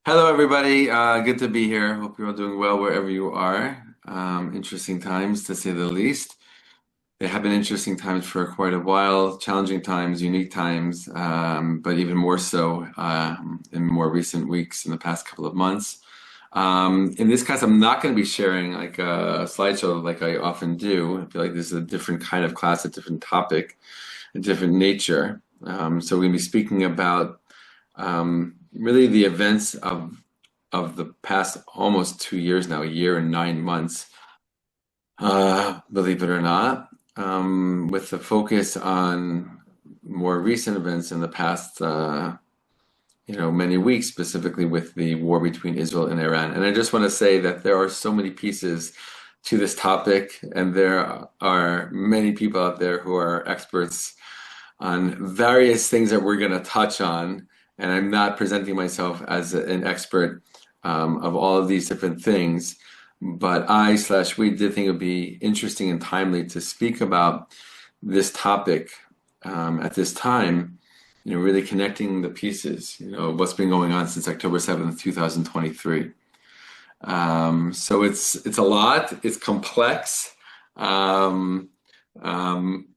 Hello, everybody. Good to be here. Hope you're all doing well wherever you are. Interesting times, to say the least. They have been interesting times for quite a while, challenging times, unique times, but even more so in more recent weeks, in the past couple of months. In this class, I'm not going to be sharing like a slideshow like I often do. I feel like this is a different kind of class, a different topic, a different nature. So we're going to be speaking about really the events of the past almost 2 years now, a year and 9 months, believe it or not, with the focus on more recent events in the past, many weeks, specifically with the war between Israel and Iran. And I just want to say that there are so many pieces to this topic, and there are many people out there who are experts on various things that we're going to touch on. And I'm not presenting myself as an expert of all of these different things, but we did think it would be interesting and timely to speak about this topic at this time, really connecting the pieces, what's been going on since October 7th, 2023. So it's a lot, it's complex. Um, um,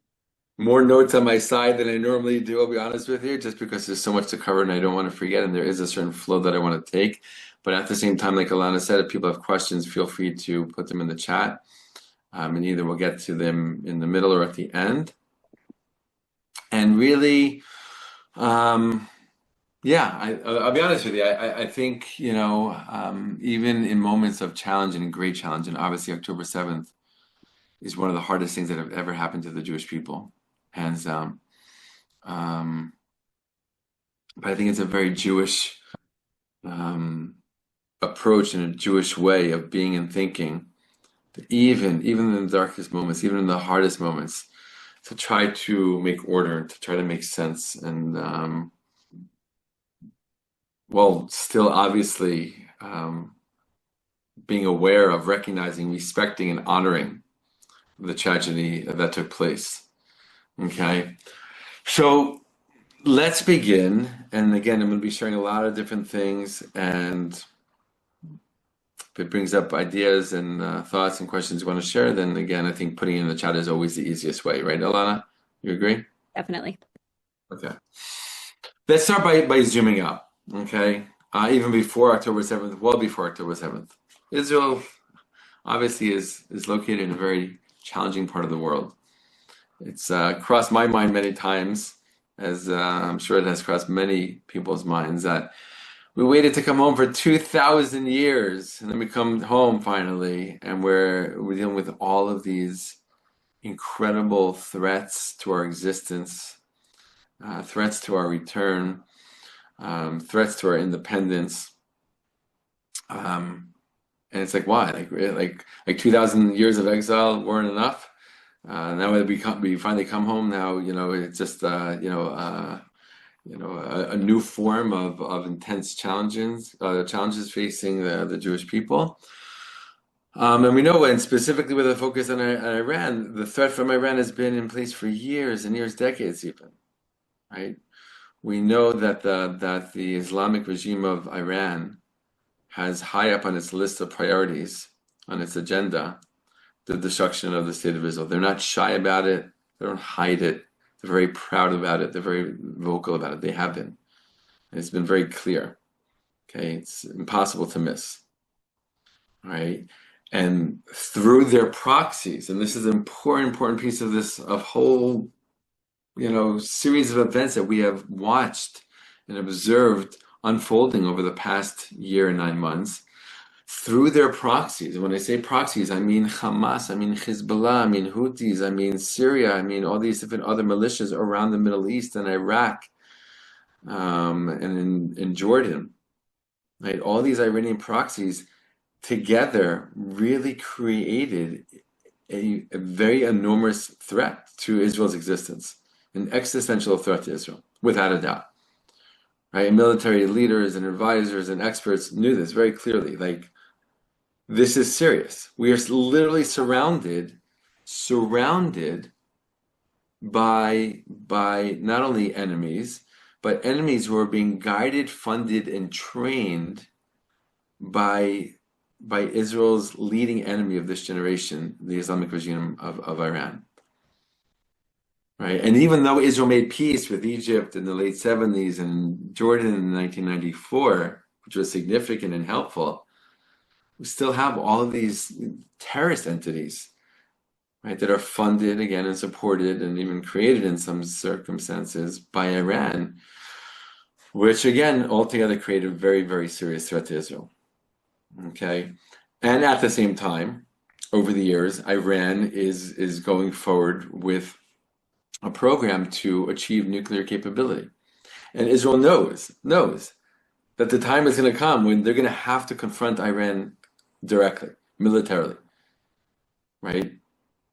More notes on my side than I normally do, I'll be honest with you, just because there's so much to cover and I don't want to forget, and there is a certain flow that I want to take. But at the same time, like Alana said, if people have questions, feel free to put them in the chat, and either we'll get to them in the middle or at the end. And really, yeah, I'll be honest with you. I think, even in moments of challenge and great challenge, and obviously October 7th is one of the hardest things that have ever happened to the Jewish people, hands down. But I think it's a very Jewish approach and a Jewish way of being and thinking, that even in the darkest moments, even in the hardest moments, to try to make order, to try to make sense, and still obviously being aware of recognizing, respecting, and honoring the tragedy that took place. Okay, so let's begin. And again, I'm going to be sharing a lot of different things, and if it brings up ideas and thoughts and questions you want to share, then again, I think putting it in the chat is always the easiest way, right, Alana? You agree? Definitely. Okay. Let's start by zooming out, okay? Even before October 7th, well before October 7th. Israel obviously is located in a very challenging part of the world. It's crossed my mind many times, as I'm sure it has crossed many people's minds, that we waited to come home for 2,000 years, and then we come home finally, and we're dealing with all of these incredible threats to our existence, threats to our return, threats to our independence. And it's like, why? Like, really? Like 2,000 years of exile weren't enough. Now that we finally come home, now it's just a new form of intense challenges facing the Jewish people. And we know, and specifically with a focus on Iran, the threat from Iran has been in place for years and years, decades even, right? We know that the Islamic regime of Iran has high up on its list of priorities, on its agenda, the destruction of the state of Israel. They're not shy about it. They don't hide it. They're very proud about it. They're very vocal about it. They have been. And it's been very clear. Okay, it's impossible to miss. All right. And through their proxies, and this is an important piece of this of whole, series of events that we have watched and observed unfolding over the past year and 9 months, through their proxies. When I say proxies, I mean Hamas, I mean Hezbollah, I mean Houthis, I mean Syria, I mean all these different other militias around the Middle East and Iraq, and in Jordan, right? All these Iranian proxies together really created a very enormous threat to Israel's existence, an existential threat to Israel, without a doubt. Right? Military leaders and advisors and experts knew this very clearly. Like, this is serious. We are literally surrounded by not only enemies, but enemies who are being guided, funded, and trained by Israel's leading enemy of this generation, the Islamic regime of Iran. Right. And even though Israel made peace with Egypt in the late 70s and Jordan in 1994, which was significant and helpful, we still have all of these terrorist entities, right, that are funded again and supported and even created in some circumstances by Iran, which again altogether create a very, very serious threat to Israel. Okay. And at the same time, over the years, Iran is going forward with a program to achieve nuclear capability. And Israel knows that the time is going to come when they're going to have to confront Iran directly, militarily, right?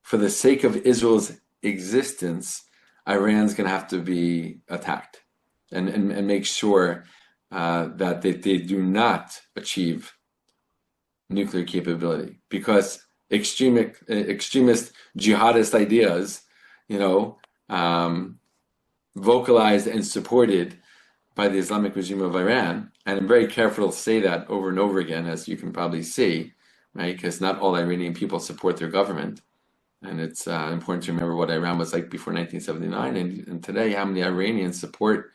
For the sake of Israel's existence, Iran's going to have to be attacked and make sure that they do not achieve nuclear capability because extremist jihadist ideas, you know, vocalized and supported by the Islamic regime of Iran, and I'm very careful to say that over and over again, as you can probably see, right? Because not all Iranian people support their government, and it's important to remember what Iran was like before 1979, and today, how many Iranians support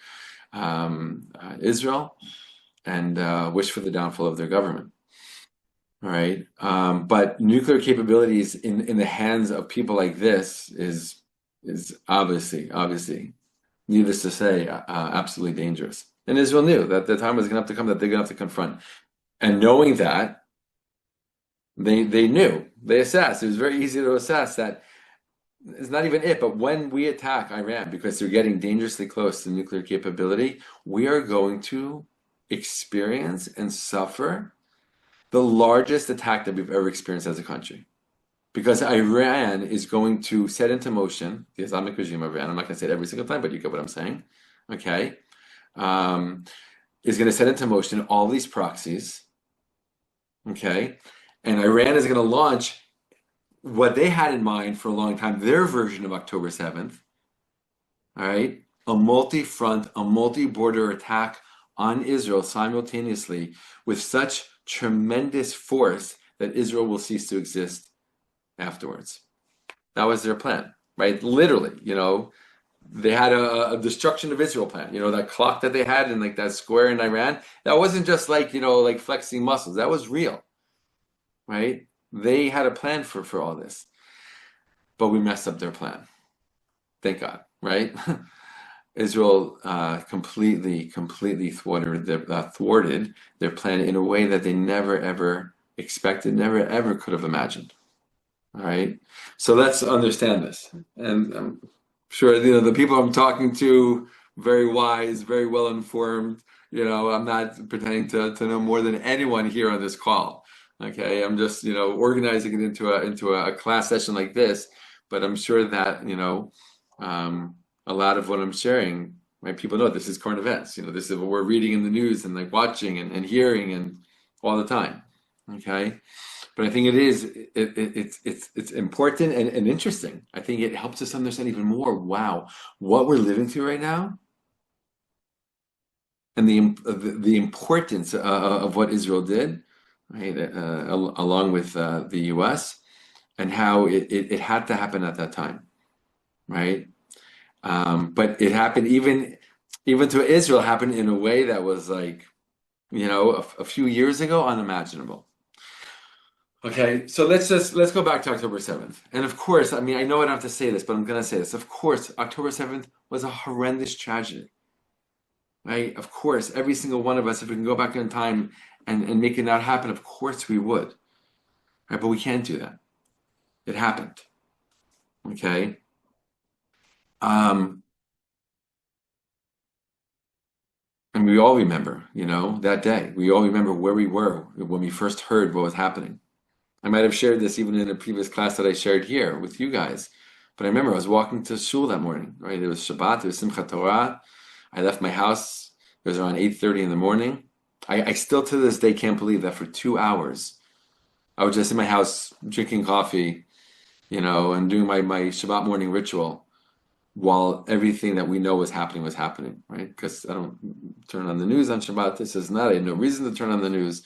Israel and wish for the downfall of their government. All right, but nuclear capabilities in the hands of people like this is obviously, needless to say, absolutely dangerous. And Israel knew that the time was going to have to come that they're going to have to confront. And knowing that, they knew, they assessed. It was very easy to assess that it's not even it, but when we attack Iran because they're getting dangerously close to nuclear capability, we are going to experience and suffer the largest attack that we've ever experienced as a country. Because Iran is going to set into motion the Islamic regime of Iran. I'm not going to say it every single time, but you get what I'm saying. Okay. Is going to set into motion all these proxies. Okay. And Iran is going to launch what they had in mind for a long time, their version of October 7th. All right. A multi-front, a multi-border attack on Israel simultaneously with such tremendous force that Israel will cease to exist afterwards. That was their plan, right? Literally, they had a destruction of Israel plan. That clock that they had in like that square in Iran, that wasn't just like, like flexing muscles. That was real, right? They had a plan for all this, but we messed up their plan. Thank God, right? Israel completely thwarted their plan in a way that they never ever expected, never ever could have imagined. All right, so let's understand this, and I'm sure the people I'm talking to, very wise, very well informed. I'm not pretending to know more than anyone here on this call. Okay, I'm just organizing it into a class session like this, but I'm sure that a lot of what I'm sharing, right? People know this is current events. This is what we're reading in the news and like watching and hearing and all the time. Okay, but I think it's important and interesting. I think it helps us understand even more. Wow, what we're living through right now, and the importance of what Israel did, right? Along with the U.S. and how it had to happen at that time, right? But it happened even to Israel happened in a way that was like, a few years ago unimaginable. Okay, so let's go back to October 7th. And of course, I mean, I know I don't have to say this, but I'm gonna say this. Of course, October 7th was a horrendous tragedy, right? Of course, every single one of us, if we can go back in time and make it not happen, of course we would, right? But we can't do that. It happened, okay? Um, and we all remember, that day. We all remember where we were when we first heard what was happening. I might have shared this even in a previous class that I shared here with you guys. But I remember I was walking to shul that morning, right? It was Shabbat, it was Simchat Torah. I left my house. It was around 8:30 in the morning. I still to this day can't believe that for 2 hours I was just in my house drinking coffee, and doing my Shabbat morning ritual while everything that we know was happening, right? Because I don't turn on the news on Shabbat. This is not. I had no reason to turn on the news.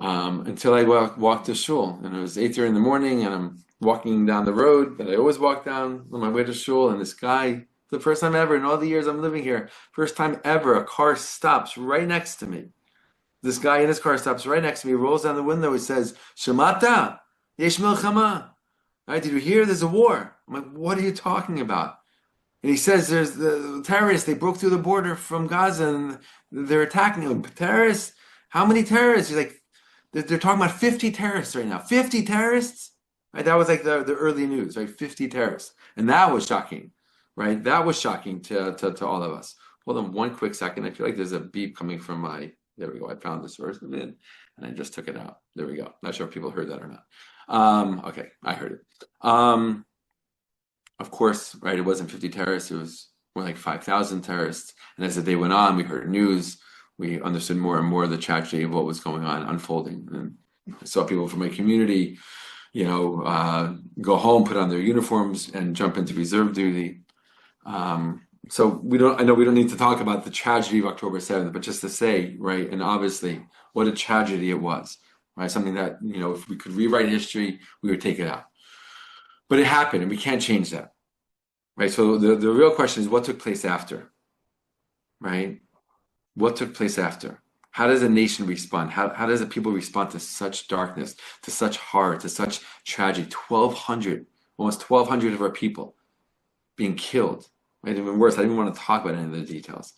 until I walked to shul, and it was 8:30 in the morning, and I'm walking down the road that I always walk down on my way to shul, and this guy, the first time ever in all the years I'm living here, first time ever, a car stops right next to me. This guy in his car stops right next to me, rolls down the window, he says, "Shemata, yesh milchama." Right? Did you hear? There's a war. I'm like, what are you talking about? And he says, there's the terrorists, they broke through the border from Gaza and they're attacking them. Terrorists? How many terrorists? He's like, they're talking about 50 terrorists right now. 50 terrorists? Right? That was like the early news, right? 50 terrorists. And that was shocking, right? That was shocking to all of us. Hold on one quick second. I feel like there's a beep coming from my, there we go. I found the source of it and I just took it out. There we go. Not sure if people heard that or not. Okay, I heard it. Of course, right, it wasn't 50 terrorists, it was more like 5,000 terrorists. And as the day went on, we heard news, we understood more and more the tragedy of what was going on, unfolding. And I saw people from my community, go home, put on their uniforms, and jump into reserve duty. I know we don't need to talk about the tragedy of October 7th, but just to say, right, and obviously, what a tragedy it was, right? Something that, if we could rewrite history, we would take it out. But it happened, and we can't change that, right? So the real question is, what took place after, right? What took place after? How does a nation respond? How does the people respond to such darkness, to such horror, to such tragedy? 1,200, almost 1,200 of our people being killed, right? Even worse, I didn't even want to talk about any of the details.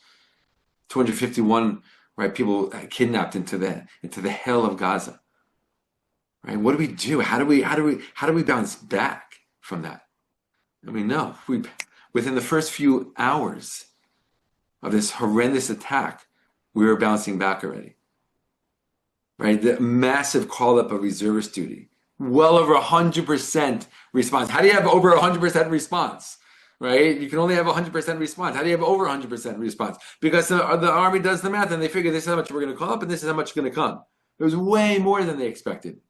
251, right? People kidnapped into the hell of Gaza, right? What do we do? How do we bounce back from that? I mean, no, within the first few hours of this horrendous attack, we were bouncing back already, right? The massive call up of reservist duty, well over 100% response. How do you have over 100% response, right? You can only have 100% response. How do you have over 100% response? Because the army does the math and they figure this is how much we're going to call up and this is how much is going to come. It was way more than they expected.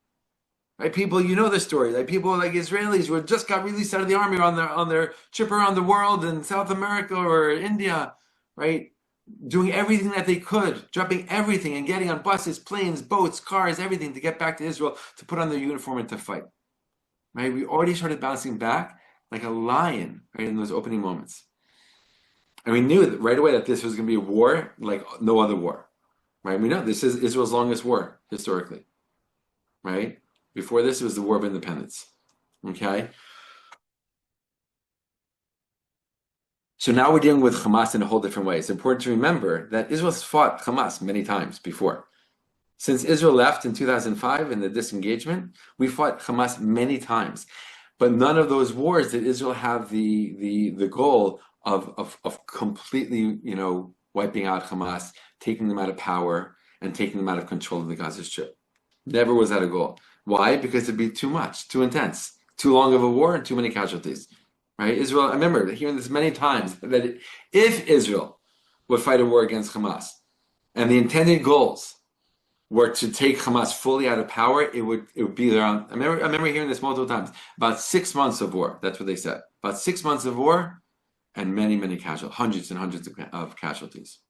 Right, people, you know the story. Like people like Israelis who just got released out of the army on their trip around the world in South America or India, right? Doing everything that they could, dropping everything and getting on buses, planes, boats, cars, everything to get back to Israel to put on their uniform and to fight. Right? We already started bouncing back like a lion, right, in those opening moments. And we knew right away that this was going to be a war like no other war. Right? We know this is Israel's longest war historically. Right? Before this, it was the War of Independence. Okay? So now we're dealing with Hamas in a whole different way. It's important to remember that Israel's fought Hamas many times before. Since Israel left in 2005 in the disengagement, we fought Hamas many times. But none of those wars did Israel have the goal of completely, wiping out Hamas, taking them out of power, and taking them out of control of the Gaza Strip. Never was that a goal. Why? Because it'd be too much, too intense, too long of a war, and too many casualties. Right? Israel, I remember hearing this many times, that if Israel would fight a war against Hamas, and the intended goals were to take Hamas fully out of power, it would be around, I remember hearing this multiple times, about 6 months of war. That's what they said. About 6 months of war, and many, many casualties, hundreds and hundreds of casualties.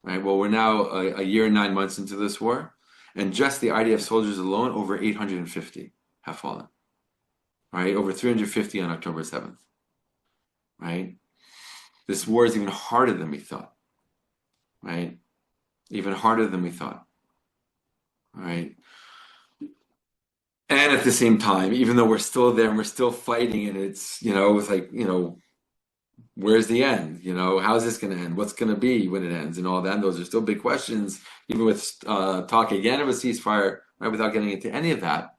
Right? Well, we're now a year and 9 months into this war. And just the IDF soldiers alone, over 850 have fallen. Right? Over 350 on October 7th. Right? This war is even harder than we thought. Right? Even harder than we thought. Right? And at the same time, even though we're still there and we're still fighting, and it's, it's like, where's the end? How's this going to end? What's going to be when it ends and all that? And those are still big questions, even with talk again of a ceasefire, right, without getting into any of that.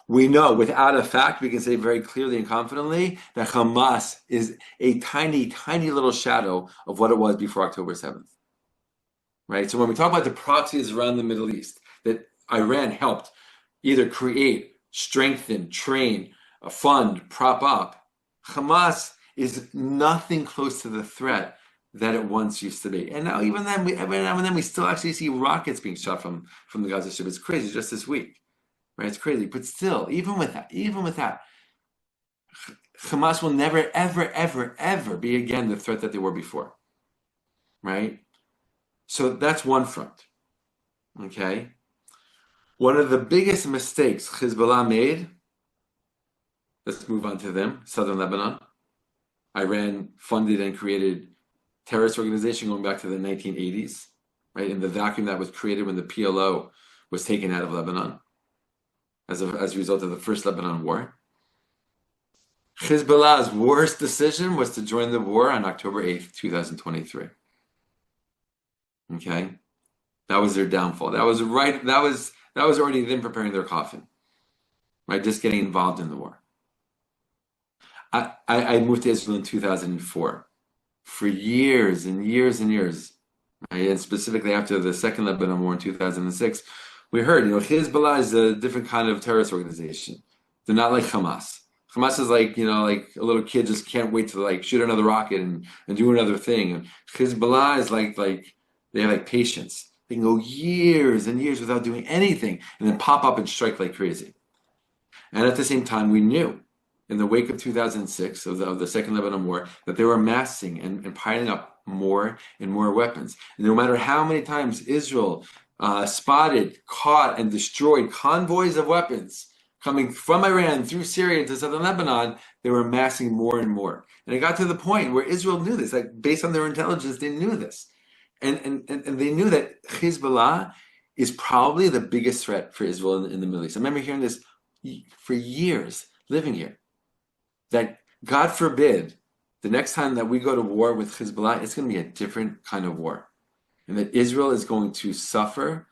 We know, without a fact, we can say very clearly and confidently that Hamas is a tiny, tiny little shadow of what it was before October 7th. Right? So when we talk about the proxies around the Middle East that Iran helped either create, strengthen, train, fund, prop up, Hamas is nothing close to the threat that it once used to be. And now even then, every now and then we still actually see rockets being shot from the Gaza Strip. It's crazy, just this week. Right? It's crazy. But still, even with that, Hamas will never, ever, ever, ever be again the threat that they were before. Right? So that's one front. Okay? One of the biggest mistakes Hezbollah made, let's move on to them, southern Lebanon. Iran funded and created terrorist organization going back to the 1980s, right? In the vacuum that was created when the PLO was taken out of Lebanon as a result of the first Lebanon war. Hezbollah's worst decision was to join the war on October 8th, 2023. Okay? That was their downfall. That was already them preparing their coffin, right? Just getting involved in the war. I moved to Israel in 2004 for years and years and years, right? And specifically after the second Lebanon war in 2006, we heard, Hezbollah is a different kind of terrorist organization. They're not like Hamas. Hamas is like, like a little kid just can't wait to like shoot another rocket and do another thing. And Hezbollah is like they have like patience. They can go years and years without doing anything and then pop up and strike like crazy. And at the same time, we knew in the wake of 2006 of the Second Lebanon War that they were amassing and piling up more and more weapons. And no matter how many times Israel spotted, caught, and destroyed convoys of weapons coming from Iran through Syria to southern Lebanon, they were amassing more and more. And it got to the point where Israel knew this, like based on their intelligence, they knew this. And they knew that Hezbollah is probably the biggest threat for Israel in the Middle East. I remember hearing this for years, living here, that God forbid, the next time that we go to war with Hezbollah, it's going to be a different kind of war. And that Israel is going to suffer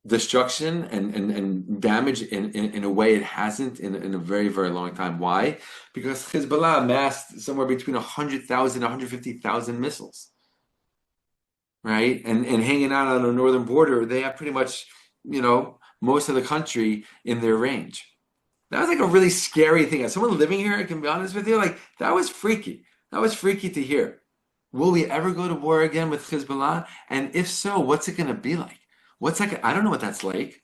destruction and damage in a way it hasn't in a very, very long time. Why? Because Hezbollah amassed somewhere between 100,000 and 150,000 missiles, right? And hanging out on the northern border, they have pretty much, most of the country in their range. That was like a really scary thing. As someone living here, I can be honest with you, like that was freaky. That was freaky to hear. Will we ever go to war again with Hezbollah? And if so, what's it going to be like? I don't know what that's like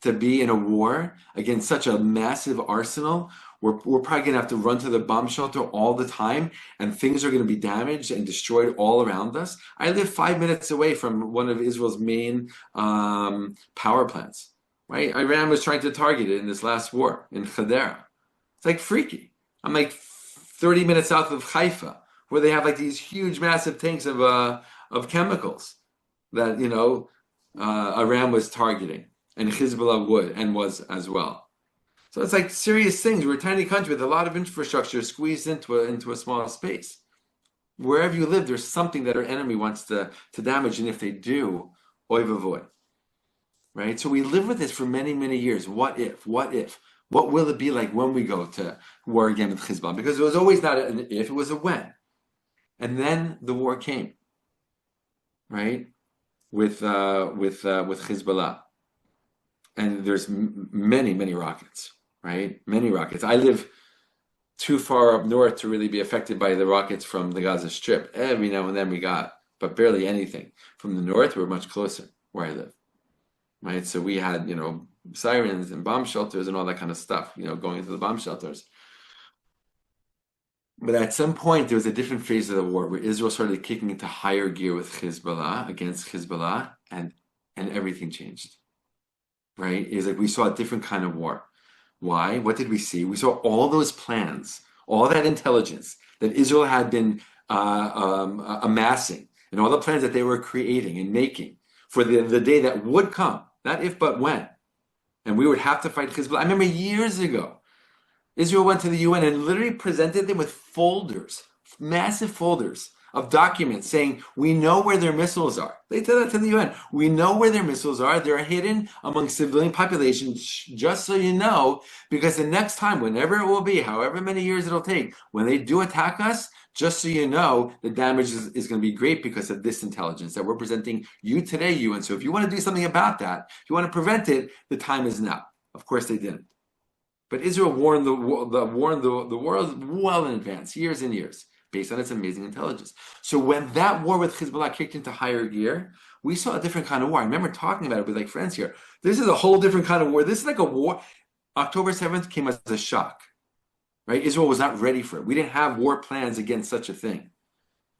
to be in a war against such a massive arsenal. We're probably going to have to run to the bomb shelter all the time, and things are going to be damaged and destroyed all around us. I live 5 minutes away from one of Israel's main power plants, right? Iran was trying to target it in this last war in Hadera. It's like freaky. I'm like 30 minutes south of Haifa, where they have like these huge, massive tanks of chemicals that, Iran was targeting, and Hezbollah would and was as well. So it's like serious things. We're a tiny country with a lot of infrastructure squeezed into a small space. Wherever you live, there's something that our enemy wants to damage, and if they do, oy vavoy. Right? So we live with this for many, many years. What if? What if? What will it be like when we go to war again with Hezbollah? Because it was always not an if, it was a when. And then the war came, right? With Hezbollah, and there's many, many rockets, right? Many rockets. I live too far up north to really be affected by the rockets from the Gaza Strip. Every now and then we got, but barely anything. From the north, we're much closer where I live, right? So we had, sirens and bomb shelters and all that kind of stuff, going into the bomb shelters. But at some point, there was a different phase of the war where Israel started kicking into higher gear with Hezbollah, against Hezbollah, and everything changed, right? It's like we saw a different kind of war. Why? What did we see? We saw all those plans, all that intelligence that Israel had been amassing, and all the plans that they were creating and making for the day that would come, not if but when, and we would have to fight Hezbollah. I remember years ago, Israel went to the UN and literally presented them with folders, massive folders of documents saying, we know where their missiles are. They tell that to the UN. We know where their missiles are. They're hidden among civilian populations, just so you know, because the next time, whenever it will be, however many years it'll take, when they do attack us, just so you know, the damage is going to be great because of this intelligence that we're presenting you today, UN. So if you want to do something about that, if you want to prevent it, the time is now. Of course they didn't. But Israel warned the world well in advance, years and years, based on its amazing intelligence. So when that war with Hezbollah kicked into higher gear, we saw a different kind of war. I remember talking about it with like friends here. This is a whole different kind of war. This is like a war. October 7th came as a shock, right? Israel was not ready for it. We didn't have war plans against such a thing,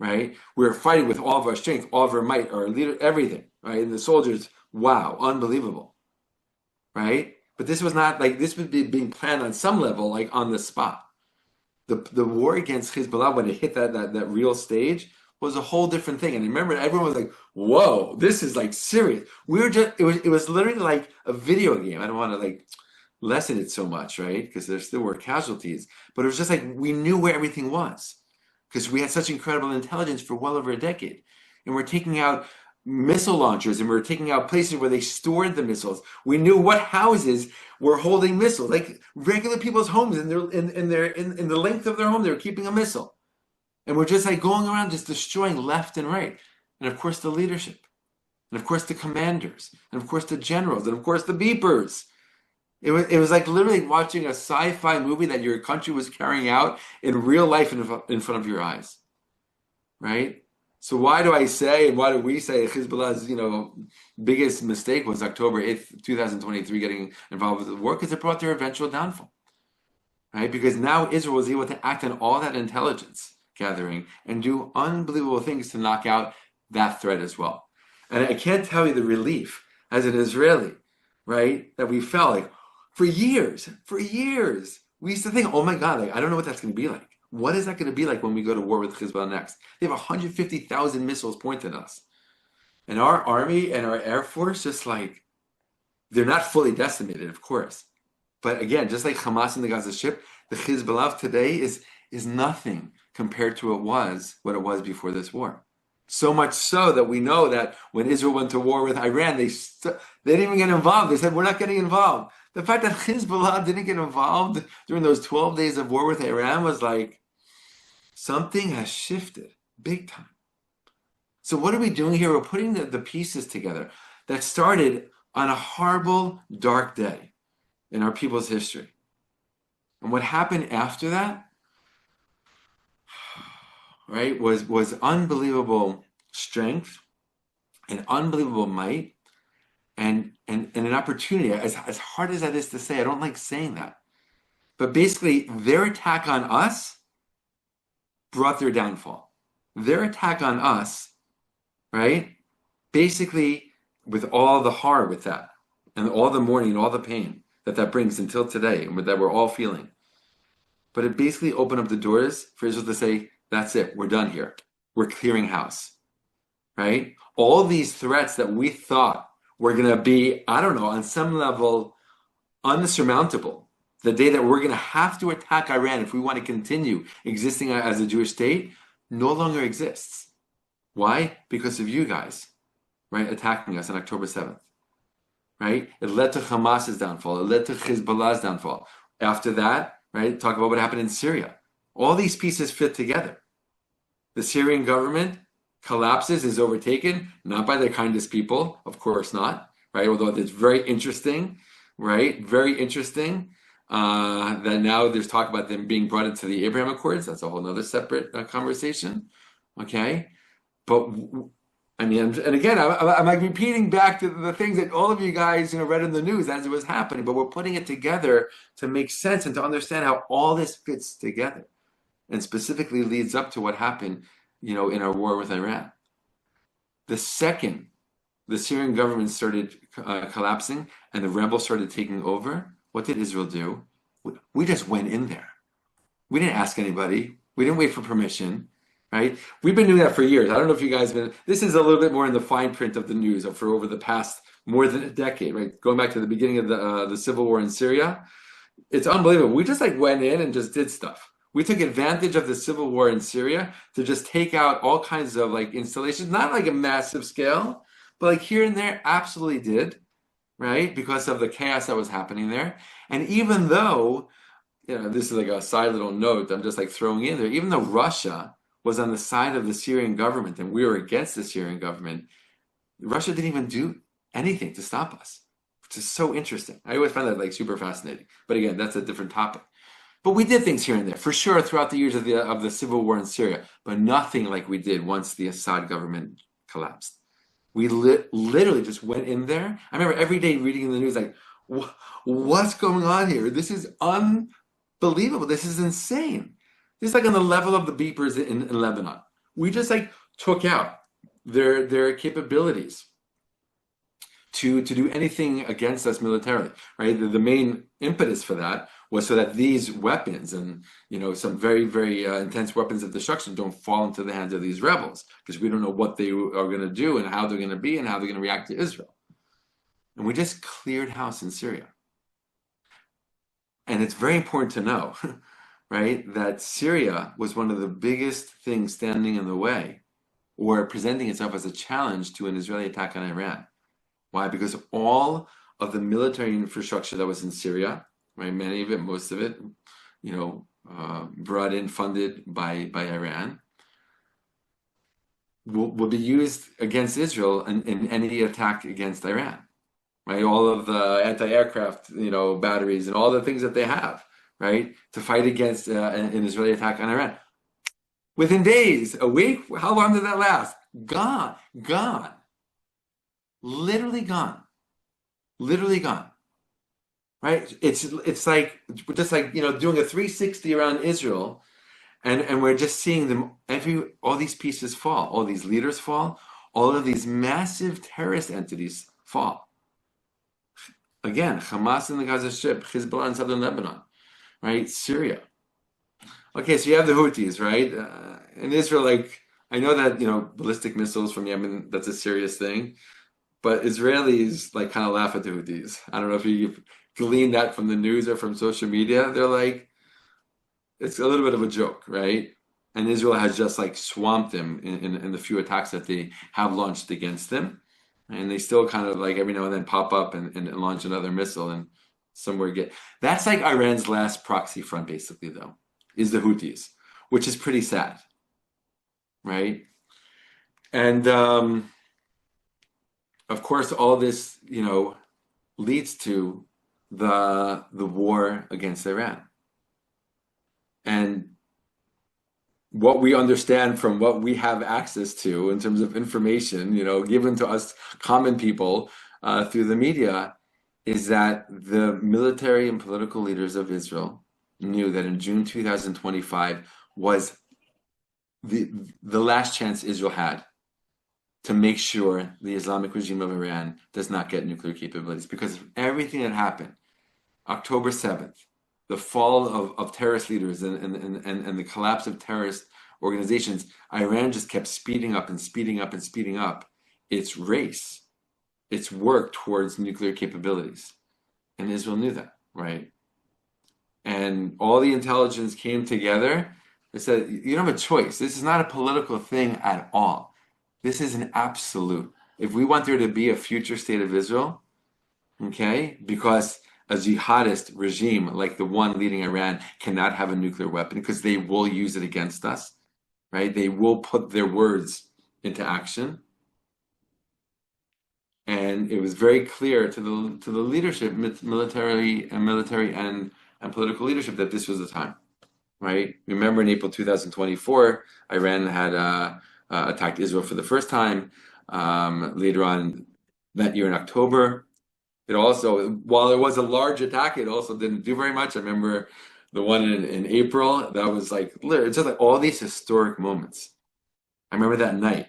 right? We were fighting with all of our strength, all of our might, our leader, everything. right? And the soldiers, wow, unbelievable, right? But this was not like this would be being planned on some level, like on the spot. The war against Hezbollah when it hit that real stage was a whole different thing. And remember, everyone was like, "Whoa, this is like serious." We were just it was literally like a video game. I don't want to like lessen it so much, right? Because there still were casualties, but it was just like we knew where everything was because we had such incredible intelligence for well over a decade, and we're taking out missile launchers and we're taking out places where they stored the missiles. We knew what houses were holding missiles, like regular people's homes in the length of their home, they were keeping a missile. And we're just like going around just destroying left and right. And of course the leadership. And of course the commanders. And of course the generals. And of course the beepers. It was like literally watching a sci-fi movie that your country was carrying out in real life in front of your eyes. Right? So why do I say, and why do we say Hezbollah's, biggest mistake was October 8th, 2023, getting involved with the war? Because it brought their eventual downfall, right? Because now Israel was able to act on all that intelligence gathering and do unbelievable things to knock out that threat as well. And I can't tell you the relief as an Israeli, right, that we felt like for years, we used to think, oh my God, like I don't know what that's going to be like. What is that going to be like when we go to war with Hezbollah next? They have 150,000 missiles pointed at us. And our army and our air force, just like, they're not fully decimated, of course. But again, just like Hamas in the Gaza Strip, the Hezbollah today is nothing compared to what it was before this war. So much so that we know that when Israel went to war with Iran, they didn't even get involved. They said, we're not getting involved. The fact that Hezbollah didn't get involved during those 12 days of war with Iran was like, something has shifted big time. So what are we doing here? We're putting the pieces together that started on a horrible, dark day in our people's history. And what happened after that, right, was unbelievable strength and unbelievable might and an opportunity. As hard as that is to say, I don't like saying that. But basically, their attack on us brought their downfall. Their attack on us, right, basically with all the horror with that and all the mourning and all the pain that brings until today and that we're all feeling. But it basically opened up the doors for Israel to say, that's it, we're done here. We're clearing house, right? All these threats that we thought were going to be, I don't know, on some level unsurmountable, the day that we're going to have to attack Iran if we want to continue existing as a Jewish state, no longer exists. Why? Because of you guys, right, attacking us on October 7th, right? It led to Hamas's downfall. It led to Hezbollah's downfall. After that, right, talk about what happened in Syria. All these pieces fit together. The Syrian government collapses, is overtaken, not by the kindest people, of course not, right? Although it's very interesting, right? Very interesting that now there's talk about them being brought into the Abraham Accords. That's a whole other separate conversation, okay? But I mean, and again, I'm like repeating back to the things that all of you guys, read in the news as it was happening, but we're putting it together to make sense and to understand how all this fits together and specifically leads up to what happened, in our war with Iran. The second the Syrian government started collapsing and the rebels started taking over, what did Israel do? We just went in there. We didn't ask anybody. We didn't wait for permission. Right? We've been doing that for years. I don't know if you guys have been, this is a little bit more in the fine print of the news for over the past more than a decade, right? Going back to the beginning of the civil war in Syria. It's unbelievable. We just went in and just did stuff. We took advantage of the civil war in Syria to just take out all kinds of installations, not a massive scale, but here and there absolutely did, right? Because of the chaos that was happening there. And even though, this is a side little note I'm just throwing in there, even though Russia was on the side of the Syrian government and we were against the Syrian government, Russia didn't even do anything to stop us, which is so interesting. I always find that super fascinating. But again, that's a different topic. But we did things here and there, for sure, throughout the years of the civil war in Syria, but nothing like we did once the Assad government collapsed. We literally just went in there. I remember every day reading in the news, what's going on here? This is unbelievable. This is insane. This is on the level of the beepers in Lebanon. We just took out their capabilities, to do anything against us militarily, right? The main impetus for that was so that these weapons and some very, very intense weapons of destruction don't fall into the hands of these rebels, because we don't know what they are going to do and how they're going to be and how they're going to react to Israel. And we just cleared house in Syria. And it's very important to know, right, that Syria was one of the biggest things standing in the way or presenting itself as a challenge to an Israeli attack on Iran. Why? Because all of the military infrastructure that was in Syria, right, many of it, most of it, brought in, funded by Iran, will be used against Israel in any attack against Iran, right? All of the anti-aircraft, batteries and all the things that they have, right, to fight against an Israeli attack on Iran. Within days, a week, how long did that last? Gone, gone, literally gone, literally gone. Right? It's like just like doing a 360 around Israel, and we're just seeing them all these pieces fall, all these leaders fall, all of these massive terrorist entities fall. Again, Hamas in the Gaza Strip, Hezbollah in southern Lebanon, right? Syria. Okay, so you have the Houthis, right? In Israel, like I know that ballistic missiles from Yemen, that's a serious thing, but Israelis like kind of laugh at the Houthis. I don't know if you glean that from the news or from social media. They're like, it's a little bit of a joke, right? And Israel has just like swamped them in the few attacks that they have launched against them. And they still kind of like every now and then pop up and launch another missile and somewhere get. That's like Iran's last proxy front, basically, though, is the Houthis, which is pretty sad, right? And of course, all this, leads to the war against Iran. And what we understand from what we have access to in terms of information, given to us common people through the media, is that the military and political leaders of Israel knew that in June 2025 was the last chance Israel had to make sure the Islamic regime of Iran does not get nuclear capabilities, because of everything that happened. October 7th, the fall of terrorist leaders and the collapse of terrorist organizations, Iran just kept speeding up and speeding up and speeding up its race, its work towards nuclear capabilities. And Israel knew that, right? And all the intelligence came together. They said, you don't have a choice. This is not a political thing at all. This is an absolute. If we want there to be a future state of Israel, okay, because a jihadist regime like the one leading Iran cannot have a nuclear weapon because they will use it against us, right? They will put their words into action. And it was very clear to the leadership, military and political leadership, that this was the time, right? Remember in April 2024, Iran had attacked Israel for the first time. Later on that year in October, it also, while it was a large attack, it also didn't do very much. I remember the one in April, that was like, it's just like all these historic moments. I remember that night.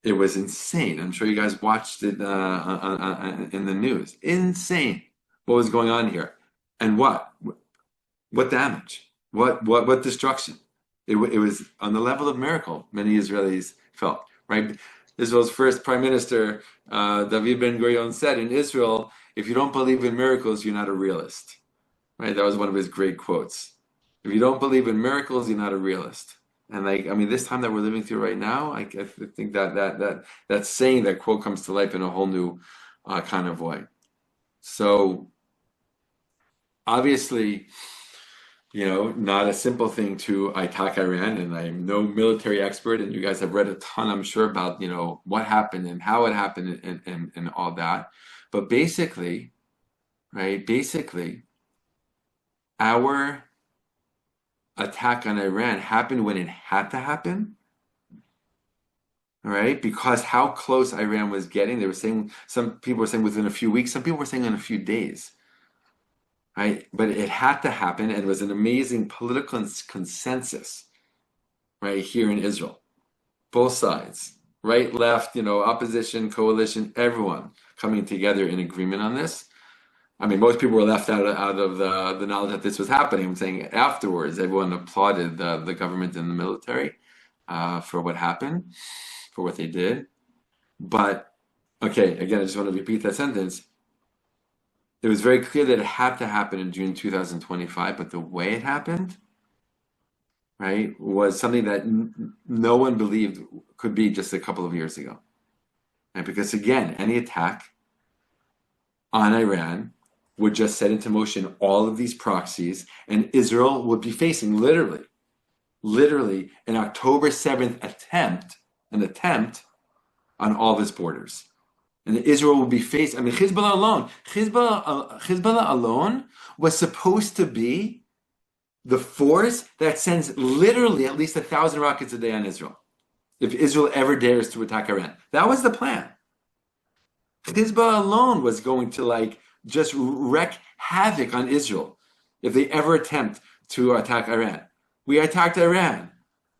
It was insane. I'm sure you guys watched it in the news. Insane what was going on here. And what damage? What destruction? It was on the level of miracle, many Israelis felt, right? Israel's first prime minister, David Ben-Gurion, said, in Israel, if you don't believe in miracles, you're not a realist, right? That was one of his great quotes. If you don't believe in miracles, you're not a realist. And this time that we're living through right now, I think that saying, that quote, comes to life in a whole new kind of way. So obviously, not a simple thing to attack Iran, and I'm no military expert, and you guys have read a ton, I'm sure, about, what happened and how it happened and all that. But basically, right, our attack on Iran happened when it had to happen, right? Because how close Iran was getting. They were saying, some people were saying within a few weeks, some people were saying in a few days. Right? But it had to happen, and it was an amazing political consensus right here in Israel. Both sides, right, left, opposition, coalition, everyone coming together in agreement on this. I mean, most people were left out of the knowledge that this was happening. I'm saying afterwards, everyone applauded the government and the military for what happened, for what they did. But okay, again, I just want to repeat that sentence. It was very clear that it had to happen in June 2025, but the way it happened, right, was something that no one believed could be just a couple of years ago. Right? Because again, any attack on Iran would just set into motion all of these proxies, and Israel would be facing literally an October 7th attempt on all of its borders. And Israel will be faced. I mean, Hezbollah alone was supposed to be the force that sends literally at least 1,000 rockets a day on Israel. If Israel ever dares to attack Iran, that was the plan. Hezbollah alone was going to just wreak havoc on Israel if they ever attempt to attack Iran. We attacked Iran,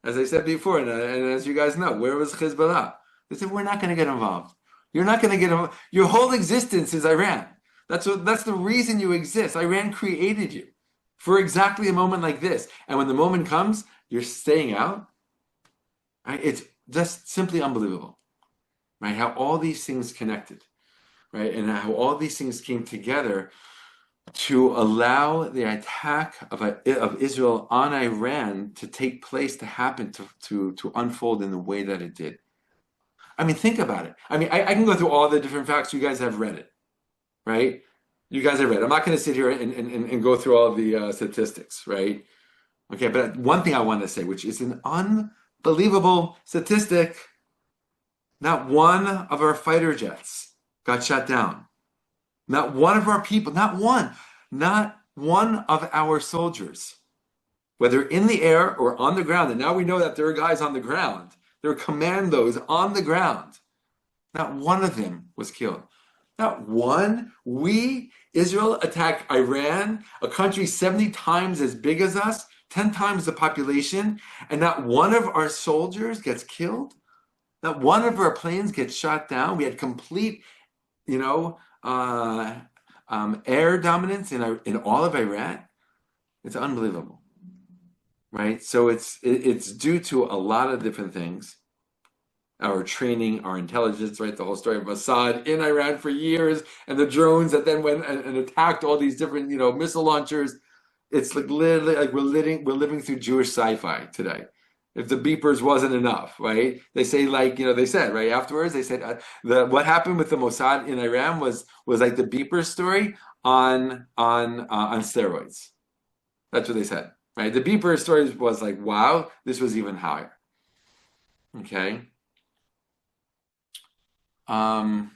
as I said before, and as you guys know, where was Hezbollah? They said, we're not going to get involved. You're not going to get involved. Your whole existence is Iran. That's the reason you exist. Iran created you for exactly a moment like this. And when the moment comes, you're staying out. Right? It's just simply unbelievable, right? How all these things connected, right? And how all these things came together to allow the attack of Israel on Iran to take place, to happen, to unfold in the way that it did. I mean, think about it. I mean, I can go through all the different facts. You guys have read it, right? You guys have read it. I'm not going to sit here and go through all the statistics, right? Okay, but one thing I want to say, which is an unbelievable statistic, not one of our fighter jets got shot down. Not one of our people, not one of our soldiers, whether in the air or on the ground, and now we know that there are guys on the ground, there are commandos on the ground. Not one of them was killed. Not one. Israel, attacked Iran, a country 70 times as big as us, 10 times the population, and not one of our soldiers gets killed. Not one of our planes gets shot down. We had complete, air dominance in all of Iran. It's unbelievable. Right? So it's due to a lot of different things. Our training, our intelligence, right? The whole story of Assad in Iran for years, and the drones that then went and attacked all these different, missile launchers. It's like literally like we're living through Jewish sci-fi today. If the beepers wasn't enough, right? They say they said right afterwards. They said what happened with the Mossad in Iran was like the beeper story on steroids. That's what they said. Right, the beeper story was like, wow, this was even higher. Okay, and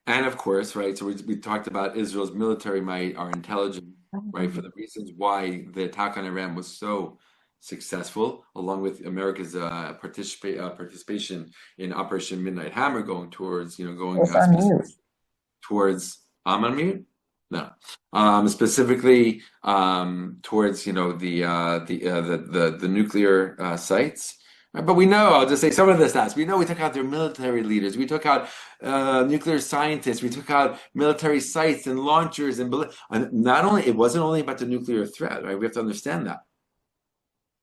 of course, right. So we talked about Israel's military might, our intelligence, right, for the reasons why the attack on Iran was so successful, along with America's participation in Operation Midnight Hammer, going towards, going Yes, on mute. towards. I'm on mute. No, specifically towards the nuclear sites. But we know, I'll just say some of the stats. We know we took out their military leaders. We took out nuclear scientists. We took out military sites and launchers. And not only, it wasn't only about the nuclear threat, right? We have to understand that,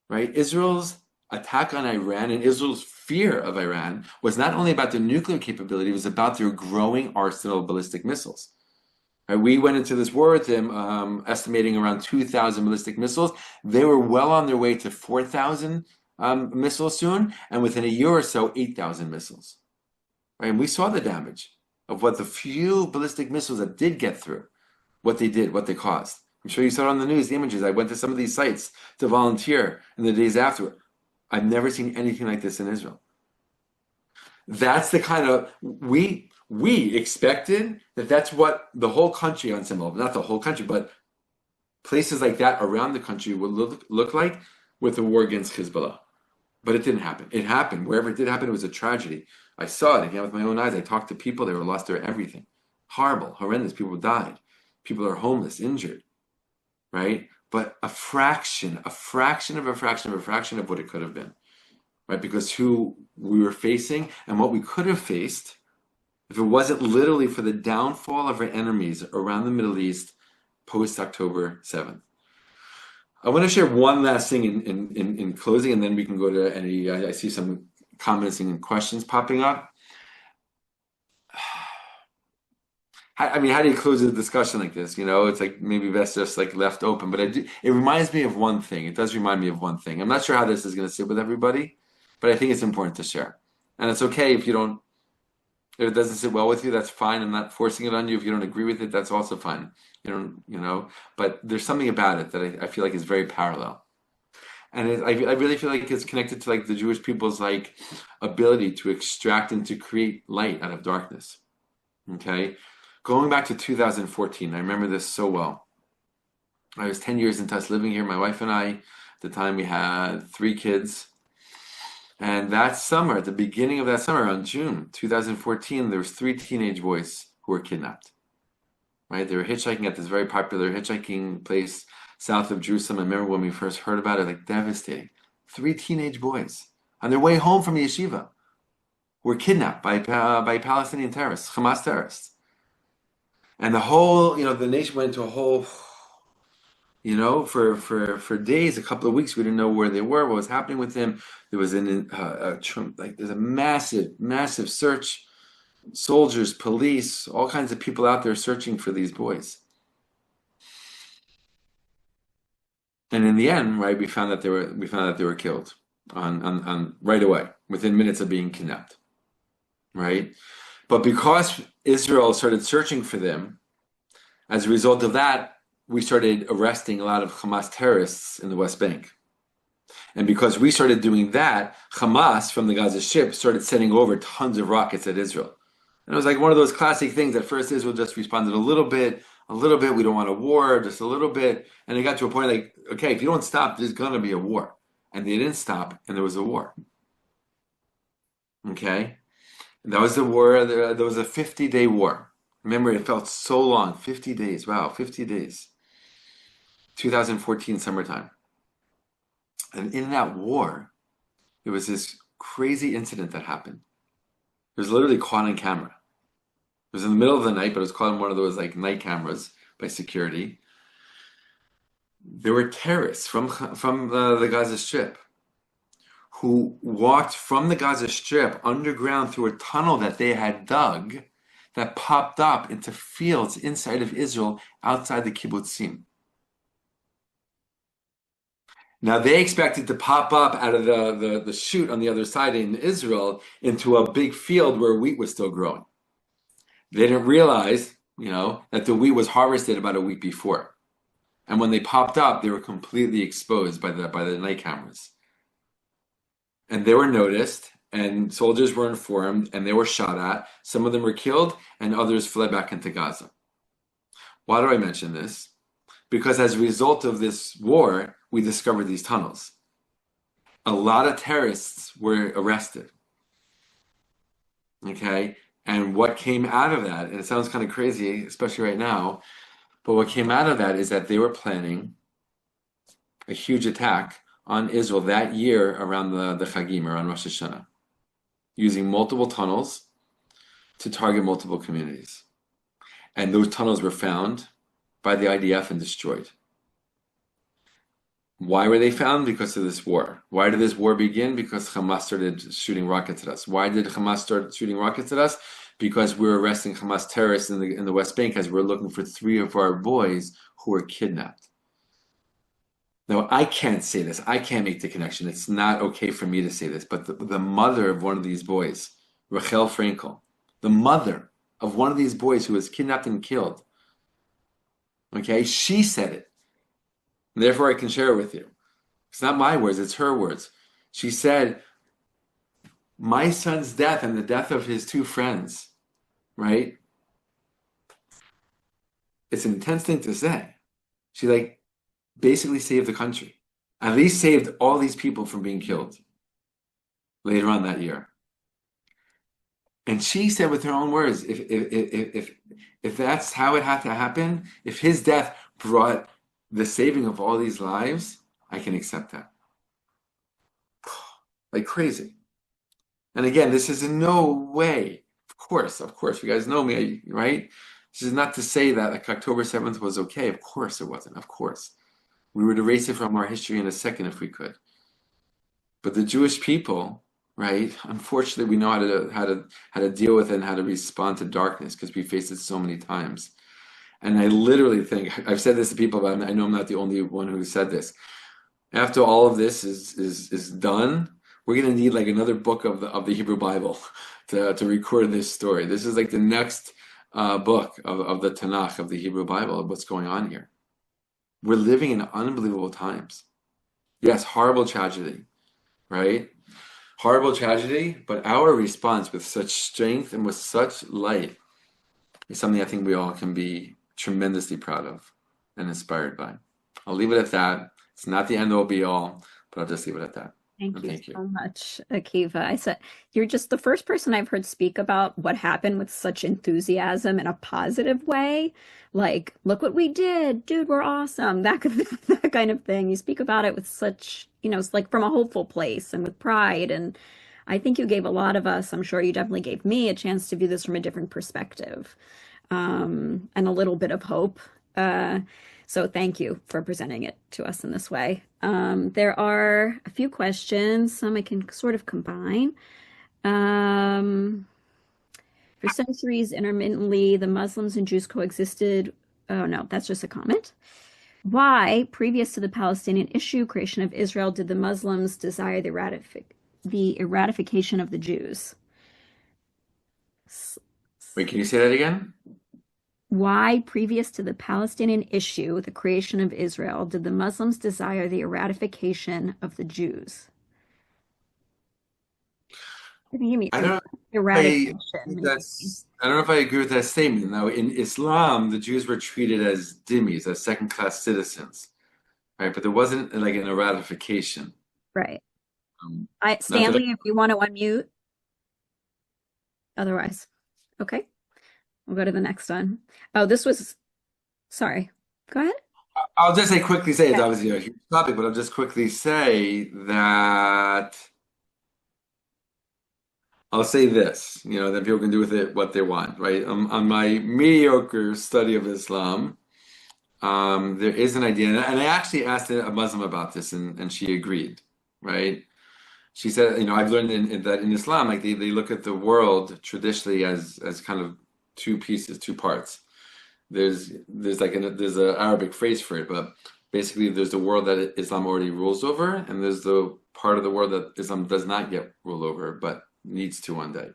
right? Israel's attack on Iran and Israel's fear of Iran was not only about their nuclear capability, it was about their growing arsenal of ballistic missiles. Right, we went into this war with them, estimating around 2,000 ballistic missiles. They were well on their way to 4,000 missiles soon, and within a year or so, 8,000 missiles. Right, and we saw the damage of what the few ballistic missiles that did get through, what they did, what they caused. I'm sure you saw it on the news, the images. I went to some of these sites to volunteer in the days after. I've never seen anything like this in Israel. That's the kind of we expected that's what the whole country on some level, not the whole country, but places like that around the country would look like with the war against Hezbollah. But it didn't happen. It happened. Wherever it did happen, it was a tragedy. I saw it again with my own eyes. I talked to people, they were lost their everything. Horrible, horrendous. People died. People are homeless, injured. Right? But a fraction of what it could have been. right? Because who we were facing and what we could have faced if it wasn't literally for the downfall of our enemies around the Middle East post October 7th. I want to share one last thing in closing, and then we can go to any. I see some comments and questions popping up. I mean, how do you close a discussion like this? You know, it's like maybe that's just like left open. But it reminds me of one thing. It does remind me of one thing. I'm not sure how this is going to sit with everybody, but I think it's important to share. And it's okay if you don't, if it doesn't sit well with you, that's fine. I'm not forcing it on you. If you don't agree with it, that's also fine. You don't, you know, but there's something about it that I feel like is very parallel. And I really feel like it's connected to like the Jewish people's like ability to extract and to create light out of darkness. Okay. Going back to 2014, I remember this so well. I was 10 years into us living here, my wife and I. At the time, we had 3 kids. And that summer, at the beginning of that summer, around June 2014, there was 3 teenage boys who were kidnapped. Right? They were hitchhiking at this very popular hitchhiking place south of Jerusalem. I remember when we first heard about it, like devastating. 3 teenage boys on their way home from yeshiva were kidnapped by Palestinian terrorists, Hamas terrorists. And the whole, the nation went into a whole, for days, a couple of weeks, we didn't know where they were, what was happening with them. There was there's a massive, massive search, soldiers, police, all kinds of people out there searching for these boys. And in the end, right, we found that they were killed on right away, within minutes of being kidnapped, right? But because Israel started searching for them, as a result of that, we started arresting a lot of Hamas terrorists in the West Bank. And because we started doing that, Hamas from the Gaza Strip started sending over tons of rockets at Israel. And it was like one of those classic things. At first, Israel just responded a little bit, we don't want a war, just a little bit. And it got to a point like, okay, if you don't stop, there's going to be a war. And they didn't stop, and there was a war. Okay? And that was the war, there was a 50-day war. Remember, it felt so long, 50 days. Wow, 50 days. 2014 summertime. And in that war, there was this crazy incident that happened. It was literally caught on camera. It was in the middle of the night, but it was caught on one of those like night cameras by security. There were terrorists from the Gaza Strip who walked from the Gaza Strip underground through a tunnel that they had dug that popped up into fields inside of Israel outside the kibbutzim. Now they expected to pop up out of the chute on the other side in Israel into a big field where wheat was still growing. They didn't realize, that the wheat was harvested about a week before. And when they popped up, they were completely exposed by the night cameras. And they were noticed, and soldiers were informed, and they were shot at. Some of them were killed, and others fled back into Gaza. Why do I mention this? Because as a result of this war, we discovered these tunnels. A lot of terrorists were arrested. Okay? And what came out of that, and it sounds kind of crazy, especially right now, but what came out of that is that they were planning a huge attack on Israel that year around the Chagim, around Rosh Hashanah, using multiple tunnels to target multiple communities. And those tunnels were found by the IDF and destroyed. Why were they found? Because of this war. Why did this war begin? Because Hamas started shooting rockets at us. Why did Hamas start shooting rockets at us? Because we were arresting Hamas terrorists in the West Bank as we were looking for 3 of our boys who were kidnapped. Now, I can't say this. I can't make the connection. It's not okay for me to say this. But the mother of one of these boys, Rachel Frankel, the mother of one of these boys who was kidnapped and killed, okay, she said it. And therefore, I can share it with you. It's not my words, it's her words. She said, my son's death and the death of his 2 friends, right? It's an intense thing to say. She basically saved the country. At least saved all these people from being killed later on that year. And she said with her own words, if that's how it had to happen, if his death brought the saving of all these lives, I can accept that. like crazy. And again, this is in no way, of course, you guys know me, right? This is not to say that like October 7th was okay. Of course it wasn't. Of course. We would erase it from our history in a second if we could. But the Jewish people, right? Unfortunately, we know how to deal with it and how to respond to darkness because we faced it so many times. And I literally think I've said this to people, but I know I'm not the only one who said this. After all of this is done, we're gonna need like another book of the Hebrew Bible to record this story. This is like the next book of the Tanakh of the Hebrew Bible of what's going on here. We're living in unbelievable times. Yes, horrible tragedy, right? Horrible tragedy, but our response with such strength and with such light is something I think we all can be tremendously proud of and inspired by. I'll leave it at that. It's not the end all be all, but I'll just leave it at that. Thank And you thank you. so much, Akiva. I said you're just the first person I've heard speak about what happened with such enthusiasm in a positive way. Like, look what we did, dude, we're awesome. That kind of thing. You speak about it with such, it's like from a hopeful place and with pride. And I think you gave a lot of us, I'm sure you definitely gave me a chance to view this from a different perspective, and a little bit of hope. Uh, so thank you for presenting it to us in this way. There are a few questions, some I can sort of combine. Um, for centuries, intermittently, the Muslims and Jews coexisted. Oh no, that's just a comment. Why, previous to the Palestinian issue, creation of Israel, did the Muslims desire the eradication of the Jews? Wait, can you say that again? Why, previous to the Palestinian issue, the creation of Israel, did the Muslims desire the eradication of the Jews? What do you mean? I don't know if Eradication, maybe. I don't know if I agree with that statement. Now, in Islam, the Jews were treated as dhimmis, as second-class citizens, right? But there wasn't like an eradication. Right. Um, not that Stanley, if you want to unmute, otherwise. Okay, we'll go to the next one. Oh, this was, sorry. Go ahead. I'll just say quickly say it's Okay. obviously a huge topic, but I'll just quickly say that I'll say this, that people can do with it what they want, right? On my mediocre study of Islam, there is an idea, and I actually asked a Muslim about this, and she agreed, right? She said, I've learned that in Islam, like they look at the world traditionally as kind of two pieces, two parts. There's like there's an Arabic phrase for it, but basically there's the world that Islam already rules over, and there's the part of the world that Islam does not yet rule over, but needs to one day,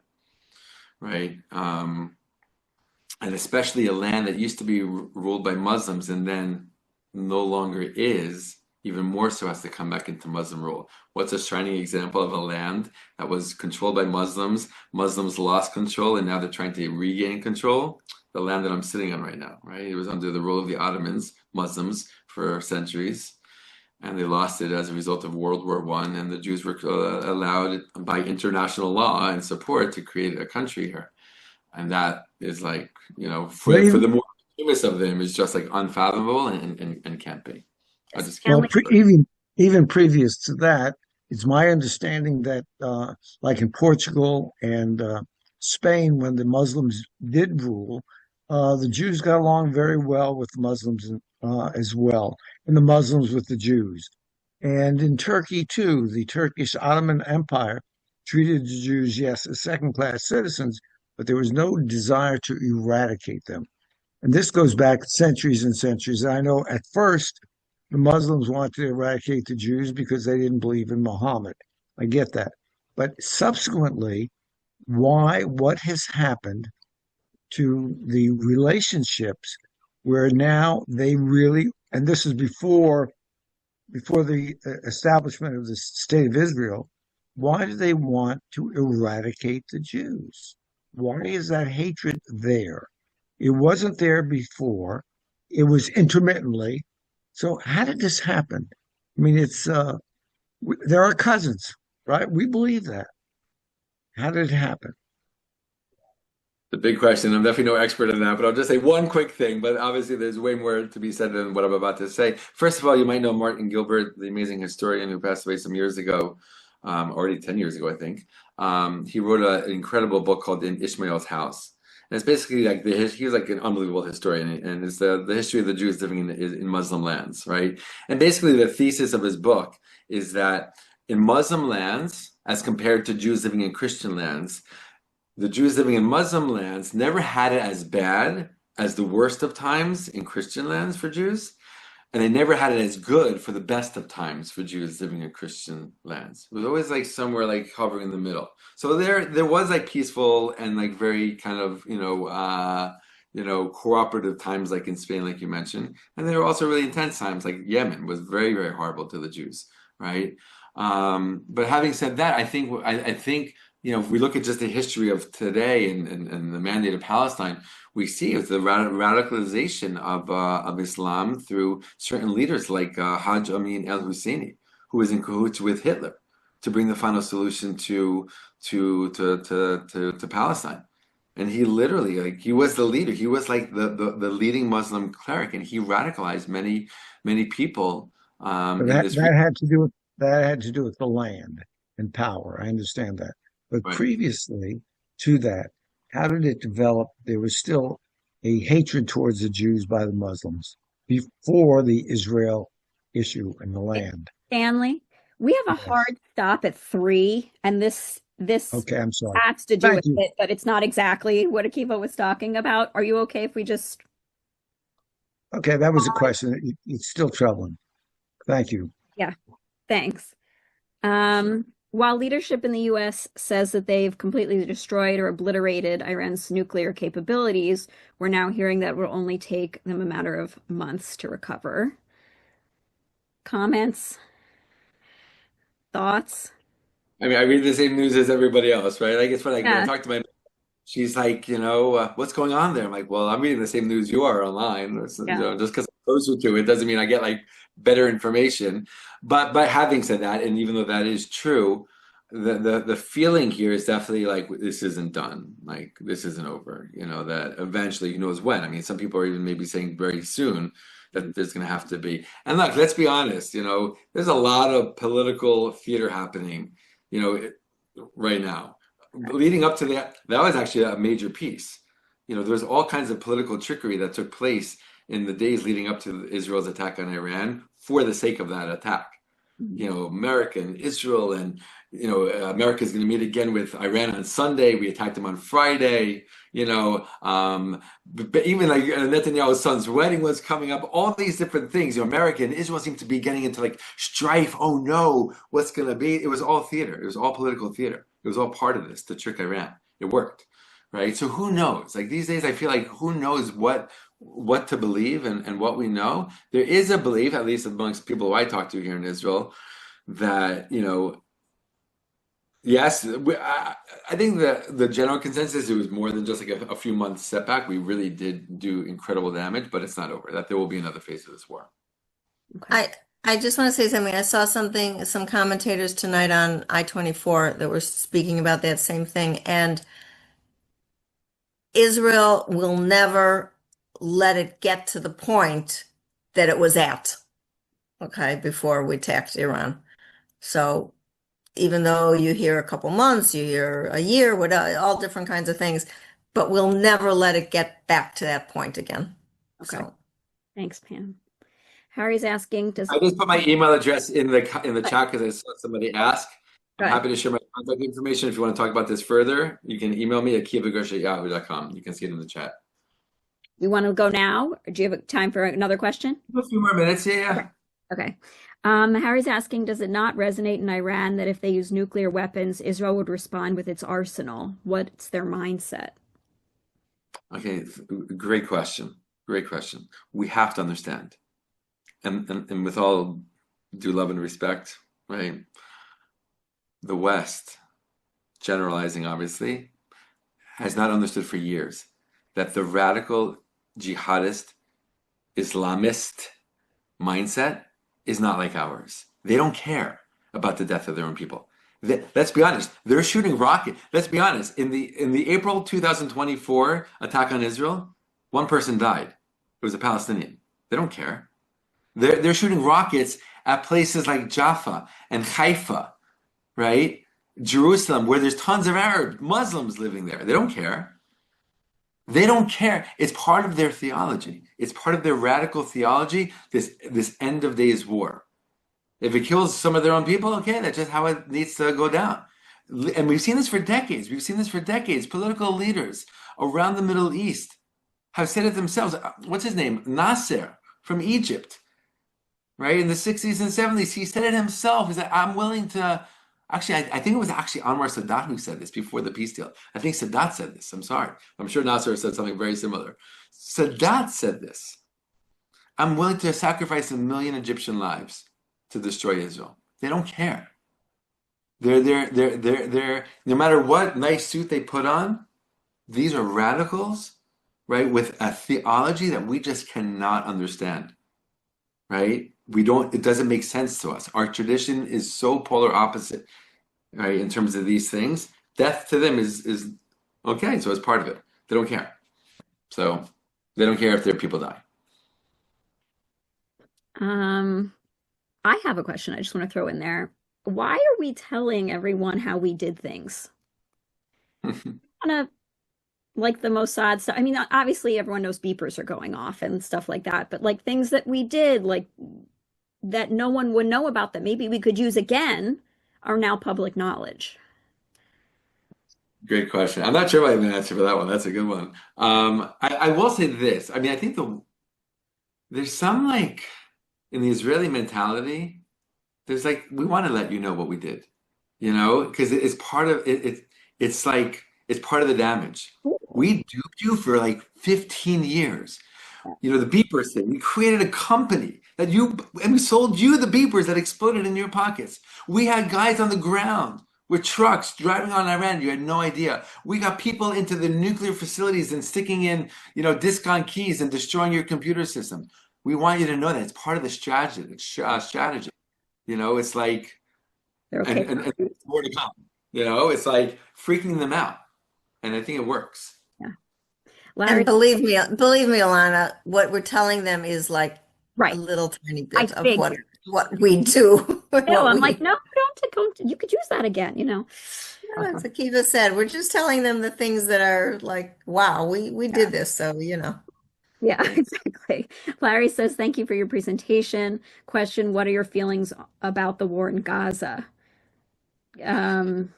right? And especially a land that used to be ruled by Muslims and then no longer is, even more so has to come back into Muslim rule. What's a shining example of a land that was controlled by Muslims? Muslims lost control and now they're trying to regain control. The land that I'm sitting on right now, right? It was under the rule of the Ottomans, Muslims, for centuries, and they lost it as a result of World War One. And the Jews were allowed by international law and support to create a country here. And that is like, Well, for even, the more famous of them, is just like unfathomable and can't be. I just can't. well, Stanley. even previous to that, it's my understanding that, like in Portugal and Spain, when the Muslims did rule, the Jews got along very well with the Muslims as well, and the Muslims with the Jews. And in Turkey too, the Turkish Ottoman Empire treated the Jews, yes, as second-class citizens, but there was no desire to eradicate them. And this goes back centuries and centuries. I know at first the Muslims wanted to eradicate the Jews because they didn't believe in Muhammad. I get that. But subsequently, what has happened to the relationships where now they really, and this is before the establishment of the state of Israel, why do they want to eradicate the Jews? Why is that hatred there? It wasn't there before. It was intermittently. So how did this happen? I mean, there are cousins, right? We believe that. How did it happen? The big question. I'm definitely no expert in that, but I'll just say one quick thing. But obviously, there's way more to be said than what I'm about to say. First of all, you might know Martin Gilbert, the amazing historian who passed away some years ago. already 10 years ago, I think. He wrote an incredible book called In Ishmael's House. And it's basically like he was like an unbelievable historian, and it's the history of the Jews living in Muslim lands, right? And basically, the thesis of his book is that in Muslim lands, as compared to Jews living in Christian lands, the Jews living in Muslim lands never had it as bad as the worst of times in Christian lands for Jews, and they never had it as good for the best of times for Jews living in Christian lands. It was always like somewhere like hovering in the middle. So there was like peaceful and like very kind of cooperative times like in Spain, like you mentioned, and there were also really intense times like Yemen was very very horrible to the Jews, right? But having said that, I think if we look at just the history of today and the mandate of Palestine, we see it's the radicalization of Islam through certain leaders like Hajj Amin al-Husseini, who was in cahoots with Hitler to bring the final solution to Palestine. And he literally, like, he was the leader. He was like the leading Muslim cleric, and he radicalized many people But in that this that region. had to do with the land and power. I understand that. But Right. previously to that, how did it develop? There was still a hatred towards the Jews by the Muslims before the Israel issue in the land. Stanley, we have a Yes. hard stop at 3, and this Okay, I'm sorry. has to do with Thank you. it, but it's not exactly what Akiva was talking about. Are you okay if we just Okay, that was a question. It's still troubling. Thank you. yeah, thanks. Sure. While leadership in the US says that they've completely destroyed or obliterated Iran's nuclear capabilities, we're now hearing that it will only take them a matter of months to recover. Comments, thoughts? I mean, I read the same news as everybody else, right? Like it's funny, like when I Yeah, talk to my, she's like, what's going on there? I'm like, well, I'm reading the same news you are online. yeah. Just because I'm closer to it doesn't mean I get like better information. But having said that, and even though that is true, the feeling here is definitely like this isn't done. Like this isn't over. That eventually, who knows when. I mean, some people are even maybe saying very soon that there's going to have to be. And look, let's be honest. There's a lot of political theater happening. You know, right now. Leading up to that was actually a major piece. There was all kinds of political trickery that took place in the days leading up to Israel's attack on Iran for the sake of that attack. America and Israel, and America is going to meet again with Iran on Sunday. We attacked them on Friday. But even like Netanyahu's son's wedding was coming up. All these different things. America and Israel seem to be getting into like strife. Oh no, what's going to be? It was all theater. It was all political theater. It was all part of this to trick Iran. It worked, right? So who knows? Like these days, I feel like who knows what to believe and what we know. There is a belief, at least amongst people who I talk to here in Israel, that yes, I think the general consensus it was more than just like a few months setback. We really did do incredible damage, but it's not over. That there will be another phase of this war. Okay. I just want to say something. I saw some commentators tonight on I-24 that were speaking about that same thing. And Israel will never let it get to the point that it was at, okay, before we attacked Iran. So even though you hear a couple months, you hear a year, all different kinds of things, but we'll never let it get back to that point again. Okay. So Thanks, Pam. Harry's asking, does I just put my email address in the chat because I saw somebody ask. I'm Good. happy to share my contact information if you want to talk about this further. You can email me at akivagersh@yahoo.com. You can see it in the chat. You want to go now? Or do you have time for another question? A few more minutes, yeah. Okay. Harry's asking, does it not resonate in Iran that if they use nuclear weapons, Israel would respond with its arsenal? What's their mindset? Okay, great question. Great question. We have to understand, and with all due love and respect, right? The West, generalizing obviously, has not understood for years that the radical jihadist Islamist mindset is not like ours. They don't care about the death of their own people. Let's be honest. They're shooting rocket. Let's be honest. In the April 2024 attack on Israel, one person died. It was a Palestinian. They don't care. They're shooting rockets at places like Jaffa and Haifa, right? Jerusalem, where there's tons of Arab Muslims living there. They don't care. They don't care. It's part of their theology. It's part of their radical theology, this end of days war. If it kills some of their own people, okay, that's just how it needs to go down. And we've seen this for decades. We've seen this for decades. Political leaders around the Middle East have said it themselves. What's his name? Nasser from Egypt, right? In the 60s and 70s, he said it himself. He said, I'm willing to. Actually, I think it was actually Anwar Sadat who said this before the peace deal. I think Sadat said this. I'm sorry. I'm sure Nasser said something very similar. Sadat said this. I'm willing to sacrifice 1 million Egyptian lives to destroy Israel. They don't care. They're no matter what nice suit they put on, these are radicals, right? With a theology that we just cannot understand, right? It doesn't make sense to us. Our tradition is so polar opposite, right? In terms of these things, death to them is okay. So it's part of it. They don't care. So they don't care if their people die. I have a question I just want to throw in there. Why are we telling everyone how we did things? On a like the Mossad stuff. I mean, obviously everyone knows beepers are going off and stuff like that, but like things that we did, like that no one would know about that maybe we could use again are now public knowledge. Great question. I'm not sure if I have an answer for that one. That's a good one. I will say this. I mean, I think there's some like in the Israeli mentality, there's like we want to let you know what we did, because it's part of it. It's like it's part of the damage. We duped you for like 15 years. The beepers thing. We created a company and we sold you the beepers that exploded in your pockets. We had guys on the ground with trucks driving on Iran. You had no idea. We got people into the nuclear facilities and sticking in, disc on keys and destroying your computer system. We want you to know that it's part of the strategy. It's like, They're okay. and more to come. It's like freaking them out, and I think it works. Yeah. And Larry, believe me, Alana, what we're telling them is like a right. little tiny I bit of figured. what we do. No, I'm like, no, don't. You could use that again, As Akiva said, we're just telling them the things that are like, wow, we did this, so Yeah, exactly. Larry says, thank you for your presentation. Question, what are your feelings about the war in Gaza? That's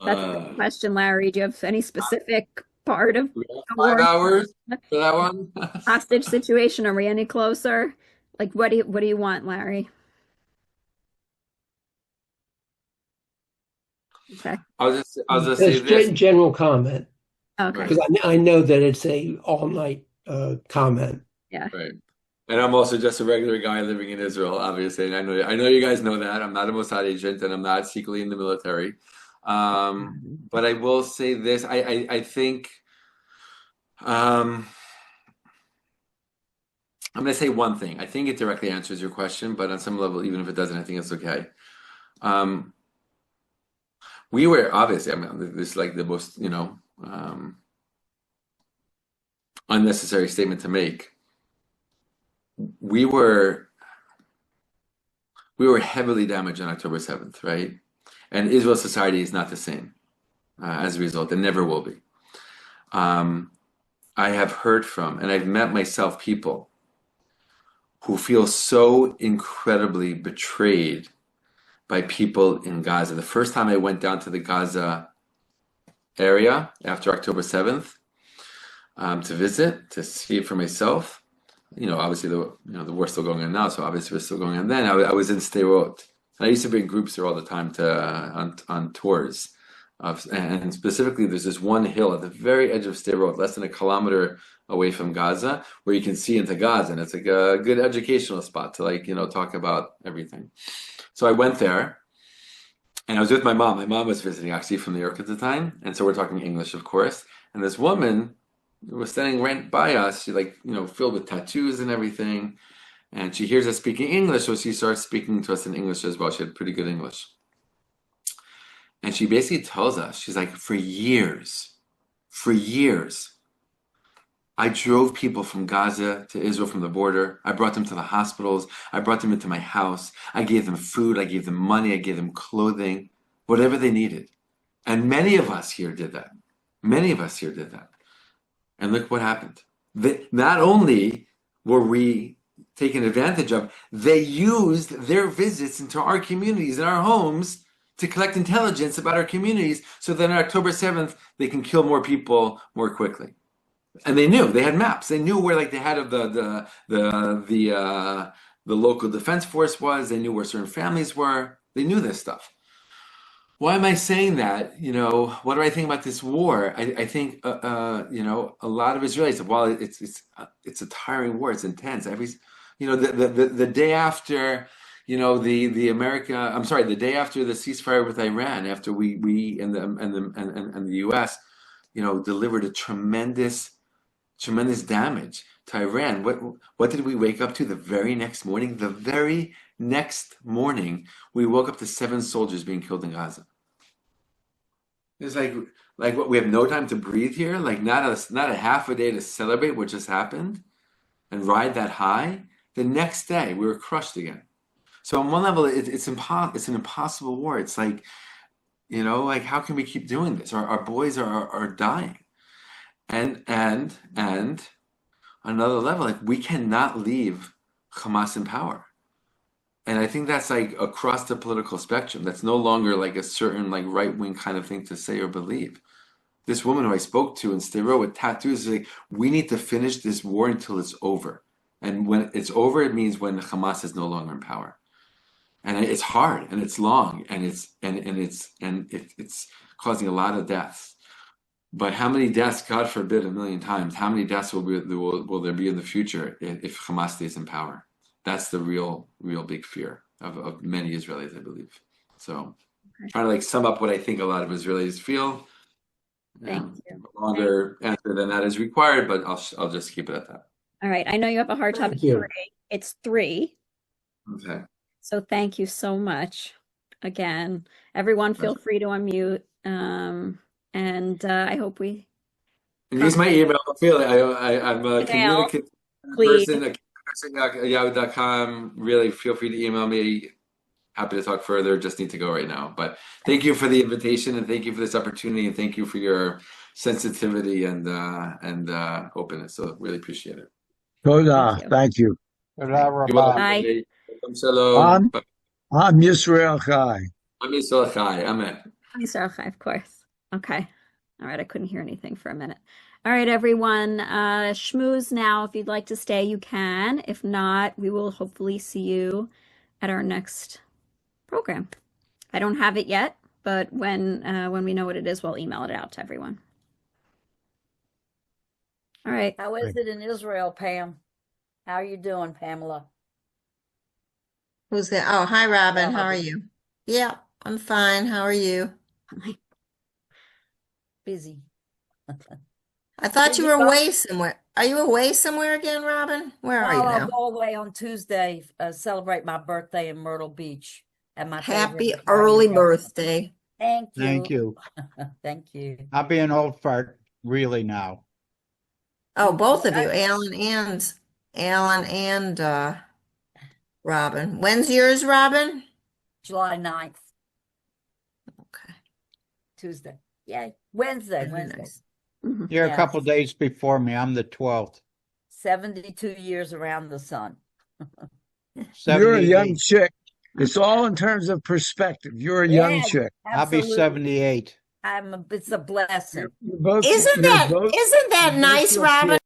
a good question, Larry. Do you have any specific part of We have the war 5 hours for that one. hostage situation? Are we any closer? Like, what do you want, Larry? Okay. I'll just say Just this. general comment, Okay. Right. because I know that it's a all-night comment. Yeah. Right. And I'm also just a regular guy living in Israel, obviously. And I know you guys know that. I'm not a Mossad agent and I'm not secretly in the military. But I will say this. I think I'm going to say one thing. I think it directly answers your question, but on some level, even if it doesn't, I think it's okay. We were obviously, I mean, this is like the most, unnecessary statement to make. We were heavily damaged on October 7th, right? And Israel's society is not the same as a result. It never will be. I have heard from, and I've met myself, people who feel so incredibly betrayed by people in Gaza. The first time I went down to the Gaza area after October 7th to visit, to see it for myself, obviously the war's still going on now, so obviously it was still going on then. I was in Sderot. I used to bring groups there all the time on tours. And specifically, there's this one hill at the very edge of Sderot, less than a kilometer away from Gaza, where you can see into Gaza, and it's like a good educational spot to talk about everything. So I went there, and I was with my mom. My mom was visiting actually from New York at the time, and so we're talking English, of course. And this woman was standing right by us. She filled with tattoos and everything, and she hears us speaking English, so she starts speaking to us in English as well. She had pretty good English. And she basically tells us, she's like, for years, I drove people from Gaza to Israel from the border. I brought them to the hospitals. I brought them into my house. I gave them food. I gave them money. I gave them clothing whatever they needed. And many of us here did that. Many of us here did that. And look what happened. Not only were we taken advantage of, they used their visits into our communities and our homes to collect intelligence about our communities so that on October 7th, they can kill more people more quickly. And they knew, they had maps. They knew where like the head of the local defense force was. They knew where certain families were. They knew this stuff. Why am I saying that? You know, what do I think about this war? I think, you know, a lot of Israelis, while it's a tiring war, it's intense. The day after, you know, the day after the ceasefire with Iran, after we and the U.S., you know, delivered a tremendous damage to Iran. What did we wake up to the very next morning? The very next morning, we woke up to 7 soldiers being killed in Gaza. It's like what, we have no time to breathe here? Like not a half a day to celebrate what just happened and ride that high? The next day, we were crushed again. So on one level, it's an impossible war. It's like, you know, like how can we keep doing this? Our boys are dying. And on another level, like we cannot leave Hamas in power. And I think that's like across the political spectrum. That's no longer like a certain like right-wing kind of thing to say or believe. This woman who I spoke to in Sderot with tattoos is like, we need to finish this war until it's over. And when it's over, it means when Hamas is no longer in power. And it's hard and it's long and it's causing a lot of deaths. But how many deaths, God forbid, 1,000,000 times, how many deaths will there be in the future if Hamas stays in power? That's the real big fear of many Israelis, I believe. So trying to like sum up what I think a lot of Israelis feel. Thank you. A longer answer than that is required, but I'll just keep it at that. All right. I know you have a hard time with Thank you. 3. It's 3. Okay. So thank you so much. Again, everyone feel free to unmute. And I hope we And use my email. I'm a Email, communicative please. person at yahoo.com. Really feel free to email me. Happy to talk further. Just need to go right now. But thank you for the invitation and thank you for this opportunity and thank you for your sensitivity and openness. So really appreciate it. Toda. Thank you. You're welcome. Bye. Shalom. I'm Yisrael Chai. I'm Yisrael Chai. Amen. Israel Chai, of course. Okay. All right. I couldn't hear anything for a minute. All right, everyone. Schmooze now. If you'd like to stay, you can. If not, we will hopefully see you at our next program. I don't have it yet, but when we know what it is, we'll email it out to everyone. All right. How is it in Israel, Pam? How are you doing, Pamela? Who's that? Oh, hi, Robin. How are Robin. you? Yeah, I'm fine. How are you? Busy. I thought Did you you were go? away somewhere. Are you away somewhere again, Robin? Where are you I'll now? go away on Tuesday, celebrate my birthday in Myrtle Beach at my Happy favorite early party. birthday. Thank you. Thank you. Thank you. I'll be an old fart really now. Oh, both of you, Alan and Robin. When's yours, Robin? July 9th, Okay. Tuesday. Yay. Wednesday. Very Wednesday. nice. You're a Yes. couple days before me. I'm the 12th. 72 years around the sun. You're a young 78. chick. It's all in terms of perspective. You're a young Yeah, chick. I'll be absolutely. 78. It's a blessing. You're both, Isn't you're that both, isn't that you both nice, look Robin?